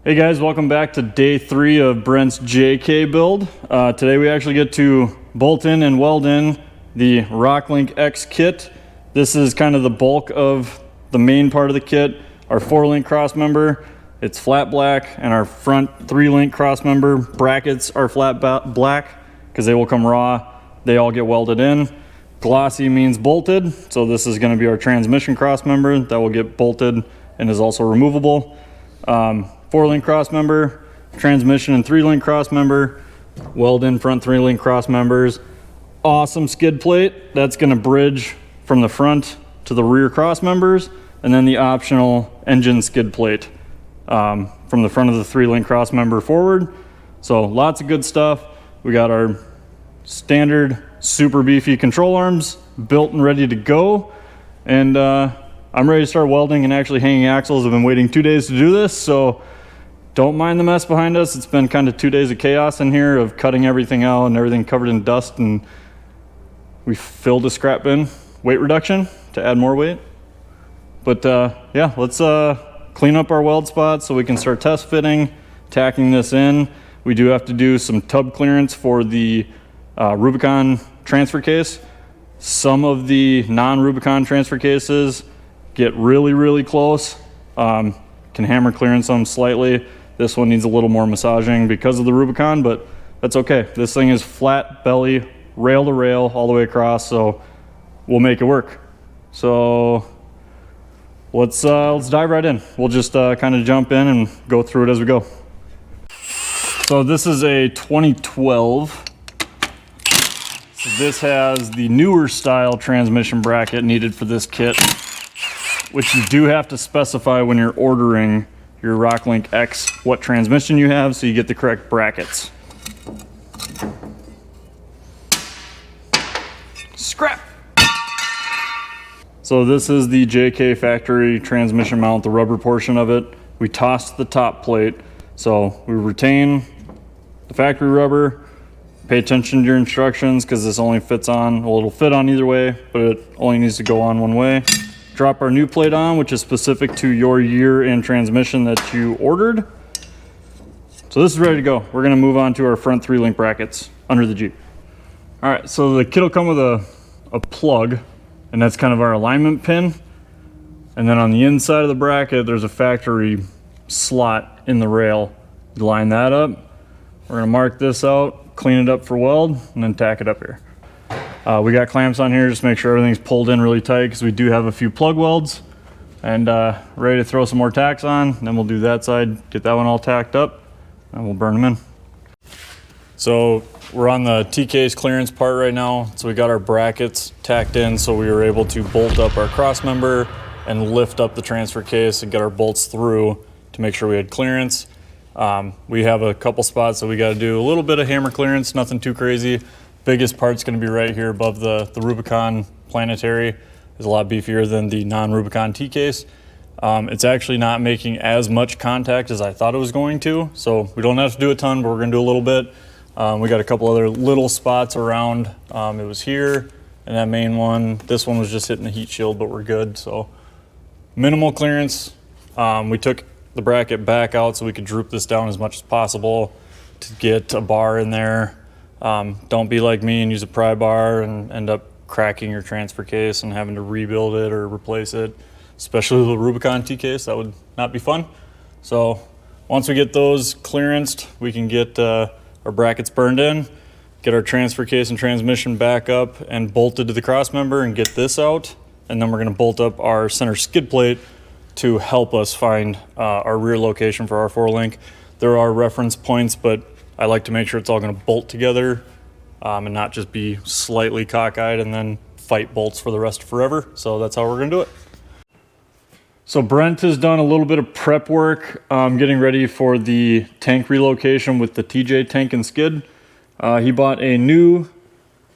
Hey guys, welcome back to day 3 of Brent's JK build. Today we actually get to bolt in and weld in the Rock-Link X kit. This is kind of the bulk of the main part of the kit. Our 4-link crossmember, it's flat black, and our front 3-link crossmember brackets are flat black because they will come raw. They all get welded in. Glossy means bolted, so this is going to be our transmission crossmember that will get bolted and is also removable. 4-link crossmember, transmission and 3-link crossmember, weld in front 3-link crossmembers. Awesome skid plate that's going to bridge from the front to the rear crossmembers, and then the optional engine skid plate from the front of the 3-link crossmember forward. So lots of good stuff. We got our standard super beefy control arms built and ready to go, and I'm ready to start welding and actually hanging axles. I've been waiting 2 days to do this, so don't mind the mess behind us. It's been kind of 2 days of chaos in here of cutting everything out and everything covered in dust, and we filled a scrap bin, weight reduction to add more weight. But yeah, let's clean up our weld spots so we can start test fitting, tacking this in. We do have to do some tub clearance for the Rubicon transfer case. Some of the non-Rubicon transfer cases get really close. Can hammer clearance them slightly. This one needs a little more massaging because of the Rubicon, but that's okay. This thing is flat belly, rail to rail, all the way across, so we'll make it work. So let's dive right in. We'll just kind of jump in and go through it as we go. So this is a 2012. So this has the newer style transmission bracket needed for this kit, which you do have to specify when you're ordering your Rock-Link X what transmission you have so you get the correct brackets. Scrap! So this is the JK factory transmission mount, the rubber portion of it. We tossed the top plate, so we retain the factory rubber. Pay attention to your instructions because this only fits on, well, it'll fit on either way, but it only needs to go on one way. Drop our new plate on, which is specific to your year and transmission that you ordered. So this is ready to go. We're gonna move on to our front 3-link brackets under the Jeep. All right, so the kit will come with a plug, and that's kind of our alignment pin. And then on the inside of the bracket, there's a factory slot in the rail. You line that up. We're gonna mark this out, clean it up for weld, and then tack it up here. We got clamps on here, just make sure everything's pulled in really tight because we do have a few plug welds, and ready to throw some more tacks on. Then we'll do that side, get that one all tacked up, and we'll burn them in. So we're on the T-case clearance part right now. So we got our brackets tacked in, so we were able to bolt up our cross member and lift up the transfer case and get our bolts through to make sure we had clearance. We have a couple spots that we got to do a little bit of hammer clearance, nothing too crazy. Biggest part's going to be right here above the Rubicon planetary. It's a lot beefier than the non-Rubicon T-case. It's actually not making as much contact as I thought it was going to, so we don't have to do a ton, but we're going to do a little bit. We got a couple other little spots around. It was here and that main one. This one was just hitting the heat shield, but we're good. So minimal clearance. We took the bracket back out so we could droop this down as much as possible to get a bar in there. Don't be like me and use a pry bar and end up cracking your transfer case and having to rebuild it or replace it, especially the Rubicon T case. That would not be fun. So once we get those clearanced, we can get our brackets burned in, get our transfer case and transmission back up and bolted to the cross member and get this out. And then we're going to bolt up our center skid plate to help us find our rear location for our 4-link. There are reference points, but I like to make sure it's all going to bolt together and not just be slightly cockeyed and then fight bolts for the rest of forever. So that's how we're going to do it. So Brent has done a little bit of prep work getting ready for the tank relocation with the TJ tank and skid. He bought a new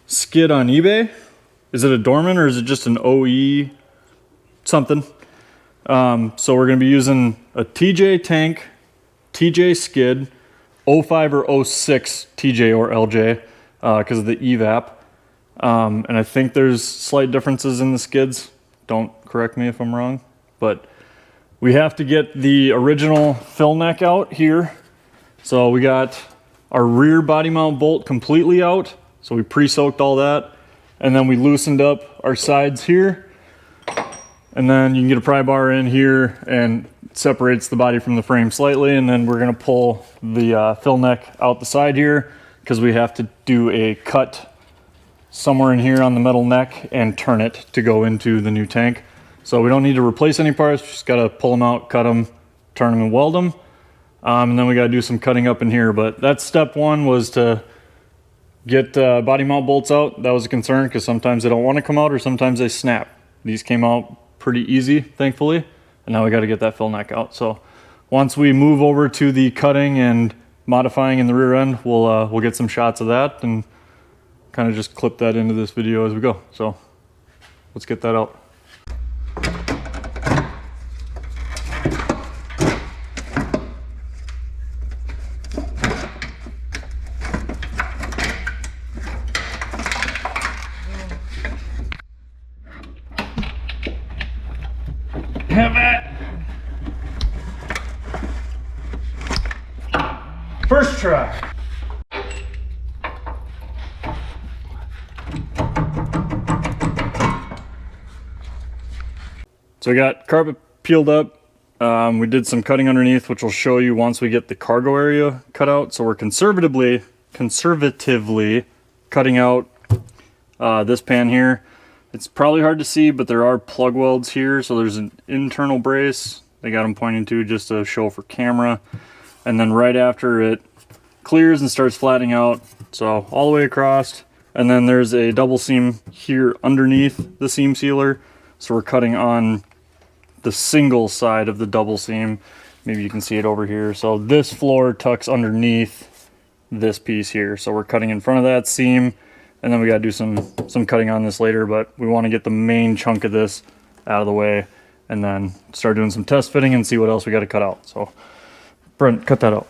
skid on eBay. Is it a Dorman or is it just an OE something? So we're going to be using a TJ tank, TJ skid, 05 or 06 TJ or LJ because of the evap. And I think there's slight differences in the skids. Don't correct me if I'm wrong. But We have to get the original fill neck out here. So we got our rear body mount bolt completely out. So we pre-soaked all that. And then we loosened up our sides here. And then you can get a pry bar in here and it separates the body from the frame slightly. And then we're gonna pull the fill neck out the side here because we have to do a cut somewhere in here on the metal neck and turn it to go into the new tank. So we don't need to replace any parts, just gotta pull them out, cut them, turn them and weld them. And then we gotta do some cutting up in here. But that's step one, was to get body mount bolts out. That was a concern because sometimes they don't want to come out or sometimes they snap. These came out pretty easy, thankfully. And now we got to get that fill neck out. So once we move over to the cutting and modifying in the rear end, we'll get some shots of that and kind of just clip that into this video as we go. So let's get that out. Have it. First try. So we got carpet peeled up. We did some cutting underneath, which will show you once we get the cargo area cut out. So we're conservatively cutting out this pan here. It's probably hard to see, but there are plug welds here. So there's an internal brace. They got them pointing to just to show for camera. And then right after it clears and starts flattening out, so all the way across. And then there's a double seam here underneath the seam sealer. So we're cutting on the single side of the double seam. Maybe you can see it over here. So this floor tucks underneath this piece here. So we're cutting in front of that seam. And then we got to do some cutting on this later, but we want to get the main chunk of this out of the way and then start doing some test fitting and see what else we got to cut out. So Brent, cut that out.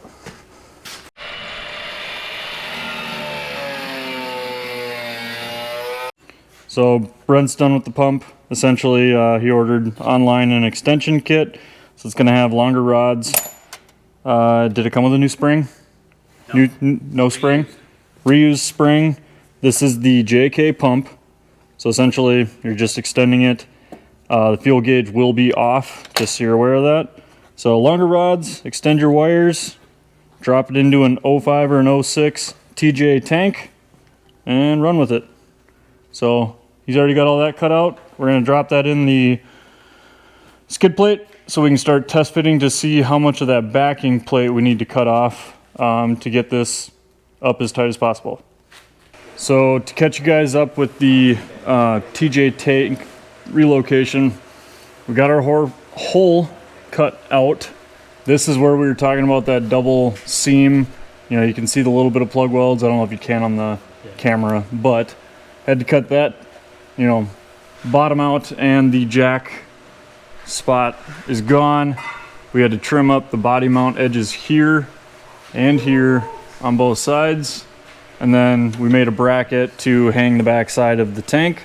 So Brent's done with the pump. Essentially, he ordered online an extension kit. So it's going to have longer rods. Did it come with a new spring? No, no spring? Reused spring. This is the JK pump. So essentially, you're just extending it. The fuel gauge will be off, just so you're aware of that. So longer rods, extend your wires, drop it into an 05 or an 06 TJ tank, and run with it. So he's already got all that cut out. We're going to drop that in the skid plate so we can start test fitting to see how much of that backing plate we need to cut off to get this up as tight as possible. So to catch you guys up with the TJ tank relocation, we got our hole cut out. This is where we were talking about that double seam. You know, you can see the little bit of plug welds. I don't know if you can on the camera, but had to cut that, you know, bottom out, and the jack spot is gone. We had to trim up the body mount edges here and here on both sides. And then we made a bracket to hang the back side of the tank.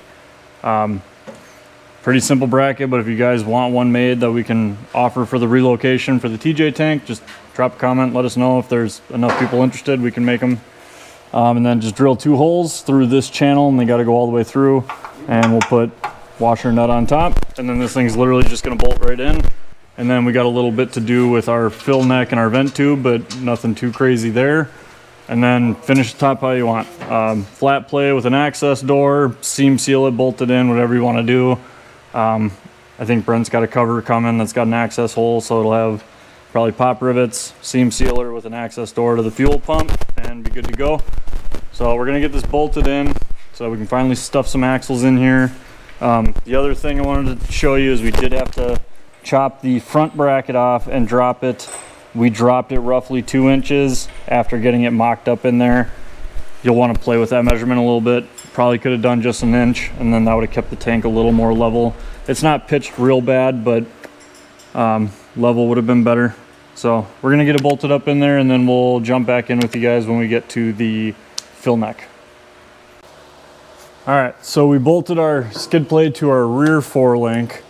Pretty simple bracket, but if you guys want one made that we can offer for the relocation for the TJ tank, just drop a comment, let us know if there's enough people interested, we can make them. And then just drill 2 holes through this channel, and they got to go all the way through, and we'll put washer nut on top, and then this thing's literally just going to bolt right in. And then we got a little bit to do with our fill neck and our vent tube, but nothing too crazy there. And then finish the top how you want. Flat play with an access door, seam seal it, bolt it in, whatever you want to do. I think Brent's got a cover coming that's got an access hole, so it'll have probably pop rivets, seam sealer with an access door to the fuel pump, and be good to go. So we're gonna get this bolted in so we can finally stuff some axles in here. The other thing I wanted to show you is we did have to chop the front bracket off and drop it. We dropped it roughly 2 inches after getting it mocked up in there. You'll want to play with that measurement a little bit. Probably could have done just an inch, and then that would have kept the tank a little more level. It's not pitched real bad, but level would have been better. So we're gonna get it bolted up in there, and then we'll jump back in with you guys when we get to the fill neck. All right, so we bolted our skid plate to our rear 4-link,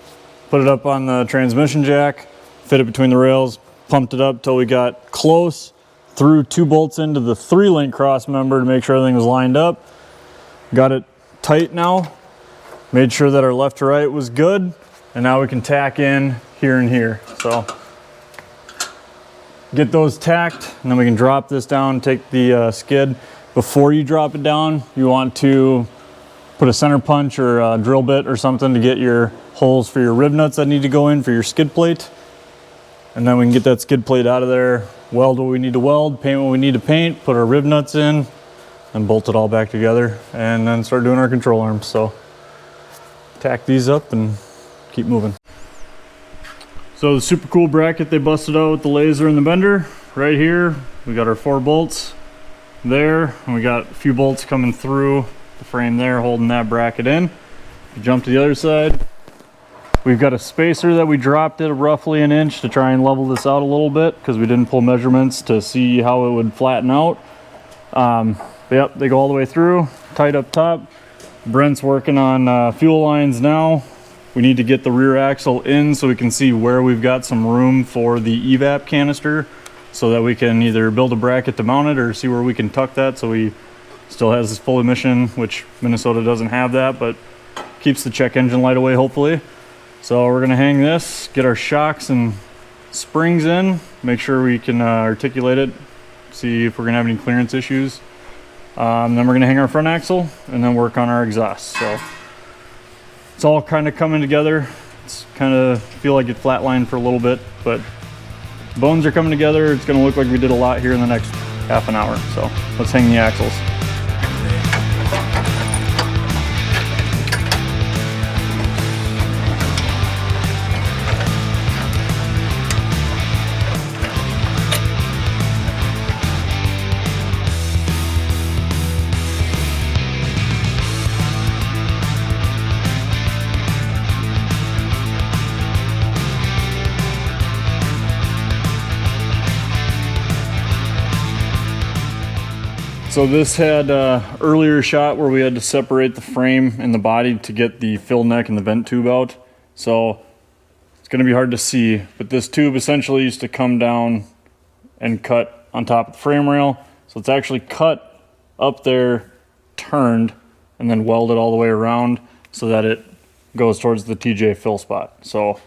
put it up on the transmission jack. fit it between the rails, pumped it up till we got close, threw 2 bolts into the 3-link cross member to make sure everything was lined up. Got it tight now, made sure that our left to right was good, and now we can tack in here and here. So get those tacked, and then we can drop this down, take the skid. Before you drop it down, you want to put a center punch or a drill bit or something to get your holes for your rib nuts that need to go in for your skid plate. And then we can get that skid plate out of there, weld what we need to weld, paint what we need to paint, put our rib nuts in, and bolt it all back together, and then start doing our control arms. So tack these up and keep moving. So the super cool bracket they busted out with the laser and the bender right here. We got our 4 bolts there, and we got a few bolts coming through the frame there holding that bracket in. Jump to the other side. We've got a spacer that we dropped at roughly 1 inch to try and level this out a little bit because we didn't pull measurements to see how it would flatten out. But yep, they go all the way through, tight up top. Brent's working on fuel lines now. We need to get the rear axle in so we can see where we've got some room for the evap canister so that we can either build a bracket to mount it or see where we can tuck that so we still has this full emission, which Minnesota doesn't have that, but keeps the check engine light away hopefully. So we're gonna hang this, get our shocks and springs in, make sure we can articulate it, see if we're gonna have any clearance issues. Then we're gonna hang our front axle and then work on our exhaust. So it's all kind of coming together. It's kind of feel like it flatlined for a little bit, but bones are coming together. It's gonna look like we did a lot here in the next half an hour. So let's hang the axles. So this had earlier shot where we had to separate the frame and the body to get the fill neck and the vent tube out. So it's going to be hard to see, but this tube essentially used to come down and cut on top of the frame rail. So it's actually cut up there, turned, and then welded all the way around so that it goes towards the TJ fill spot. So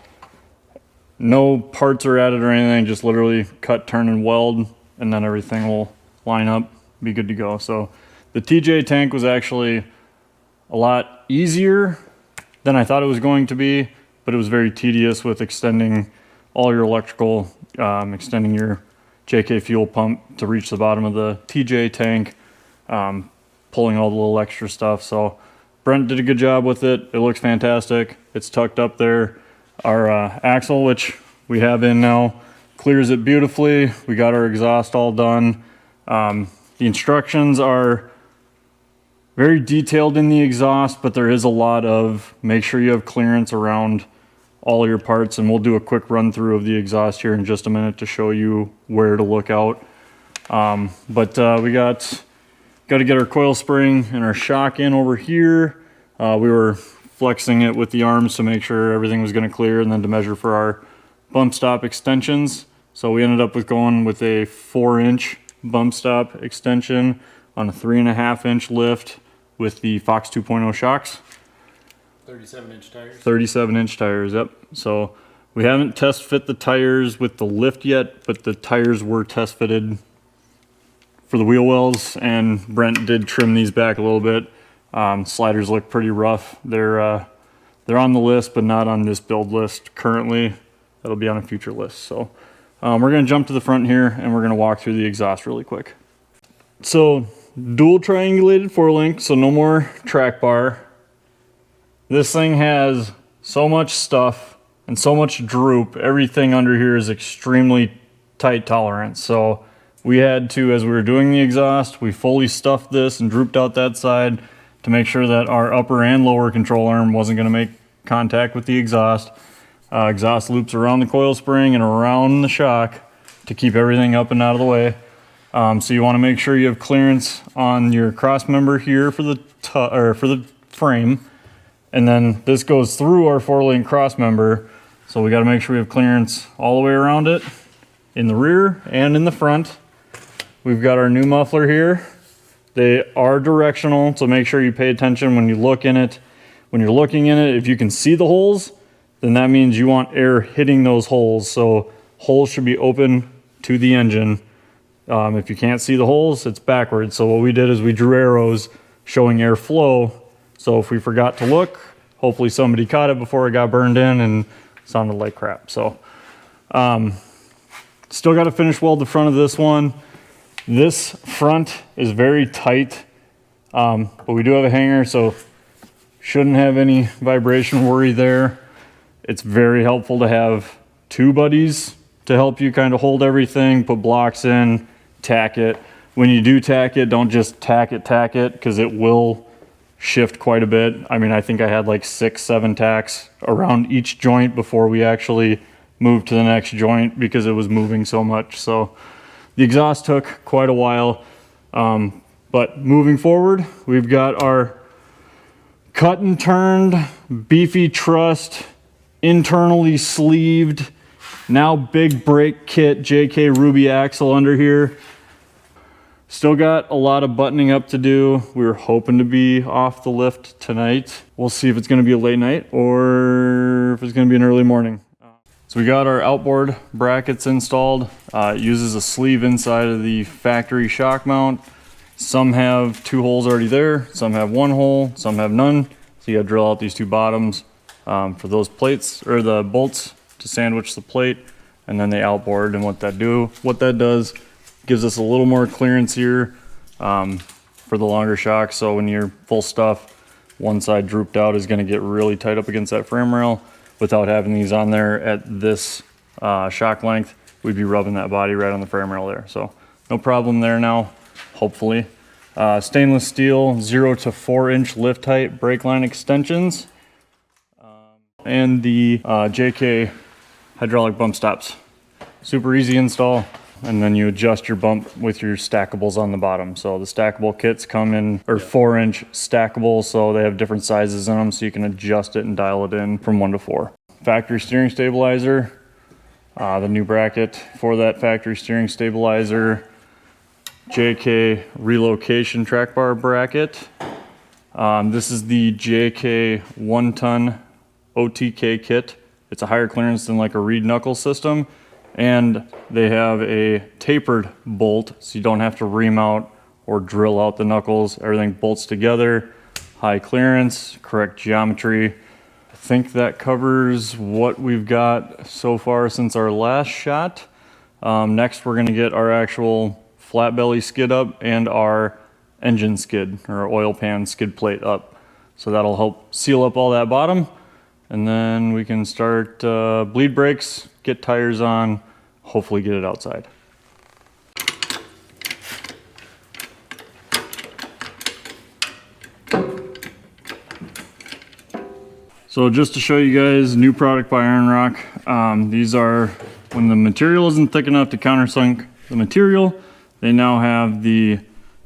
no parts are added or anything, just literally cut, turn, and weld, and then everything will line up, be good to go. So the TJ tank was actually a lot easier than I thought it was going to be, but it was very tedious with extending all your electrical, extending your JK fuel pump to reach the bottom of the TJ tank, pulling all the little extra stuff. So Brent did a good job with it. It looks fantastic. It's tucked up there. Our axle, which we have in now, clears it beautifully. We got our exhaust all done. The instructions are very detailed in the exhaust, but there is a lot of make sure you have clearance around all your parts, and we'll do a quick run through of the exhaust here in just a minute to show you where to look out. We got to get our coil spring and our shock in over here. We were flexing it with the arms to make sure everything was going to clear, and then to measure for our bump stop extensions. So we ended up with going with a 4-inch bump stop extension on a 3.5-inch lift with the Fox 2.0 shocks. 37-inch tires. 37-inch tires, yep. So we haven't test fit the tires with the lift yet, but the tires were test fitted for the wheel wells, and Brent did trim these back a little bit. Sliders look pretty rough. They're on the list, but not on this build list currently. That'll be on a future list. So we're going to jump to the front here, and we're going to walk through the exhaust really quick. So dual triangulated 4-link, so no more track bar. This thing has so much stuff and so much droop. Everything under here is extremely tight tolerance. So we had to, as we were doing the exhaust, we fully stuffed this and drooped out that side to make sure that our upper and lower control arm wasn't going to make contact with the exhaust. Exhaust loops around the coil spring and around the shock to keep everything up and out of the way. So you want to make sure you have clearance on your cross member here for the frame, and then this goes through our 4-link cross member. So we got to make sure we have clearance all the way around it, in the rear and in the front. We've got our new muffler here. They are directional, so make sure you pay attention when you look in it. When you're looking in it, if you can see the holes, then that means you want air hitting those holes. So holes should be open to the engine. If you can't see the holes, it's backwards. So what we did is we drew arrows showing airflow. So if we forgot to look, hopefully somebody caught it before it got burned in and sounded like crap. So still got to finish weld the front of this one. This front is very tight, but we do have a hanger, so shouldn't have any vibration worry there. It's very helpful to have two buddies to help you kind of hold everything, put blocks in, tack it. When you do tack it, don't just tack it, because it will shift quite a bit. I mean, I think I had like 6-7 tacks around each joint before we actually moved to the next joint because it was moving so much. So the exhaust took quite a while, but moving forward, we've got our cut and turned, beefy trussed, internally sleeved, now big brake kit JK Ruby axle under here. Still got a lot of buttoning up to do. We were hoping to be off the lift tonight. We'll see if it's gonna be a late night or if it's gonna be an early morning. So we got our outboard brackets installed. It uses a sleeve inside of the factory shock mount. Some have 2 holes already there, some have 1 hole, some have none. So you gotta drill out these 2 bottoms for those plates, or the bolts to sandwich the plate, and then the outboard. And what that does, gives us a little more clearance here for the longer shock. So when you're full stuff, one side drooped out is gonna get really tight up against that frame rail. Without having these on there at this shock length, we'd be rubbing that body right on the frame rail there. So no problem there now, hopefully. Stainless steel 0 to 4 inch lift height brake line extensions, and the JK hydraulic bump stops. Super easy install, and then you adjust your bump with your stackables on the bottom. So the stackable kits come in, or 4-inch stackable, so they have different sizes in them, so you can adjust it and dial it in from 1 to 4. Factory steering stabilizer, the new bracket for that factory steering stabilizer, JK Relocation track bar bracket. This is the JK 1-ton OTK kit. It's a higher clearance than like a reed knuckle system, and they have a tapered bolt, so you don't have to remount or drill out the knuckles. Everything bolts together, high clearance, correct geometry. I think that covers what we've got so far since our last shot. Next, we're gonna get our actual flat belly skid up and our engine skid, or oil pan skid plate up. So that'll help seal up all that bottom. And then we can start bleed brakes, get tires on, hopefully get it outside. So just to show you guys, new product by Iron Rock. These are, when the material isn't thick enough to countersunk the material, they now have the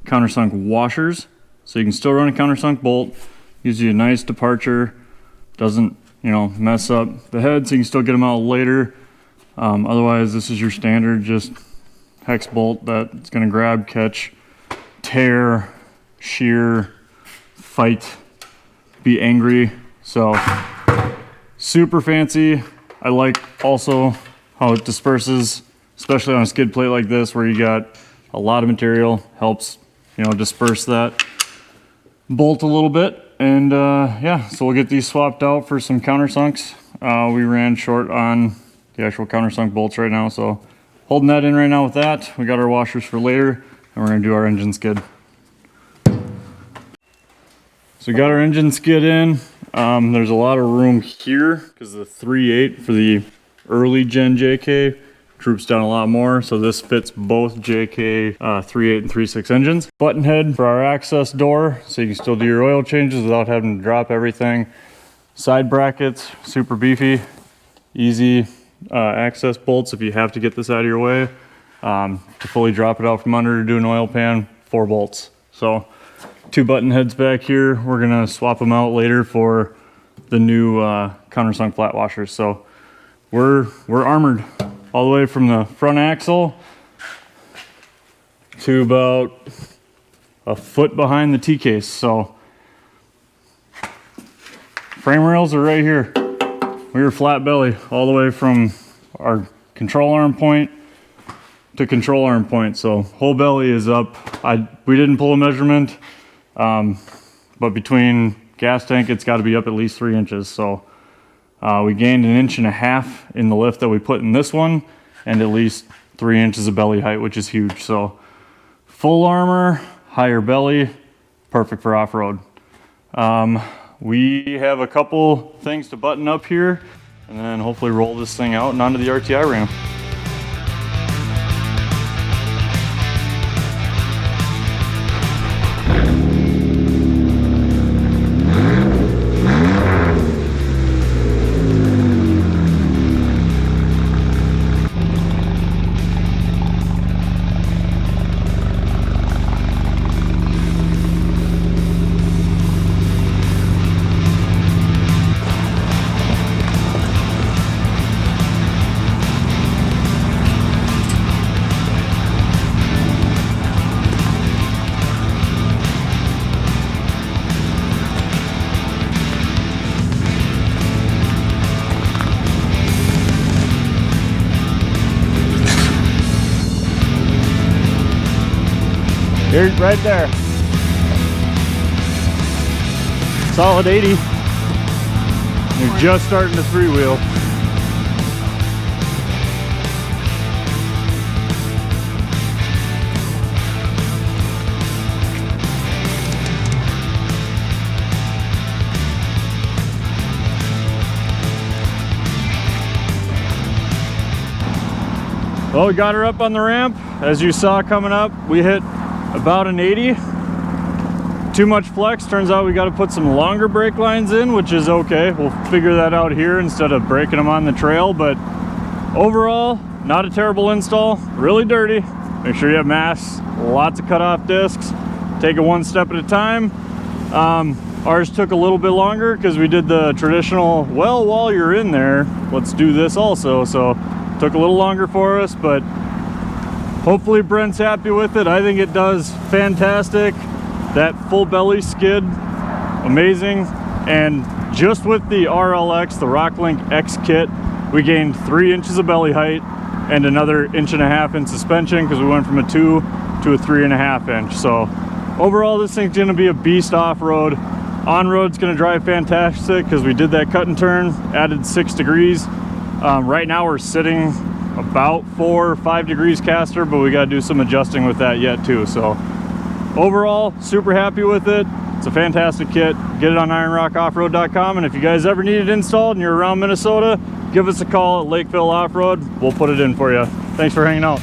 countersunk washers. So you can still run a countersunk bolt, gives you a nice departure, doesn't mess up the head, so you can still get them out later. Otherwise, this is your standard just hex bolt that's going to grab, catch, tear, shear, fight, be angry. So super fancy. I like also how it disperses, especially on a skid plate like this where you got a lot of material, helps disperse that bolt a little bit. And yeah, so we'll get these swapped out for some countersunks. We ran short on the actual countersunk bolts right now, so holding that in right now with that. We got our washers for later, and we're gonna do our engine skid. So we got our engine skid in. There's a lot of room here because the 3.8 for the early gen JK droops down a lot more, so this fits both JK 3.8 and 3.6 engines. Button head for our access door, so you can still do your oil changes without having to drop everything. Side brackets, super beefy, easy access bolts if you have to get this out of your way. To fully drop it out from under to do an oil pan, 4 bolts. So 2 button heads back here. We're gonna swap them out later for the new countersunk flat washers. So we're armored all the way from the front axle to about a foot behind the T-case. So frame rails are right here. We were flat belly all the way from our control arm point to control arm point. So whole belly is up. We didn't pull a measurement, but between gas tank, it's got to be up at least 3 inches. So we gained 1.5 inches in the lift that we put in this one, and at least 3 inches of belly height, which is huge. So full armor, higher belly, perfect for off-road. We have a couple things to button up here, and then hopefully roll this thing out and onto the RTI ramp. Here, right there. Solid 80. You're just starting to three-wheel. Well, we got her up on the ramp. As you saw coming up, we hit about an 80. Too much flex. Turns out we got to put some longer brake lines in, which is okay. We'll figure that out here instead of breaking them on the trail. But overall, not a terrible install. Really dirty. Make sure you have masks, lots of cutoff discs. Take it one step at a time. Ours took a little bit longer because we did the traditional, well, while you're in there, let's do this also. So took a little longer for us, but hopefully Brent's happy with it. I think it does fantastic. That full belly skid, amazing. And just with the RLX, the Rock-Link X kit, we gained 3 inches of belly height and another 1.5 inches in suspension because we went from a 2 to a 3.5 inch. So overall, this thing's gonna be a beast off-road. On-road's gonna drive fantastic because we did that cut and turn, added 6 degrees. Right now we're sitting about 4 or 5 degrees caster, but we got to do some adjusting with that yet too. So overall, super happy with it. It's a fantastic kit. Get it on ironrockoffroad.com, and if you guys ever need it installed and you're around Minnesota, give us a call at Lakeville Off-Road. We'll put it in for you. Thanks for hanging out.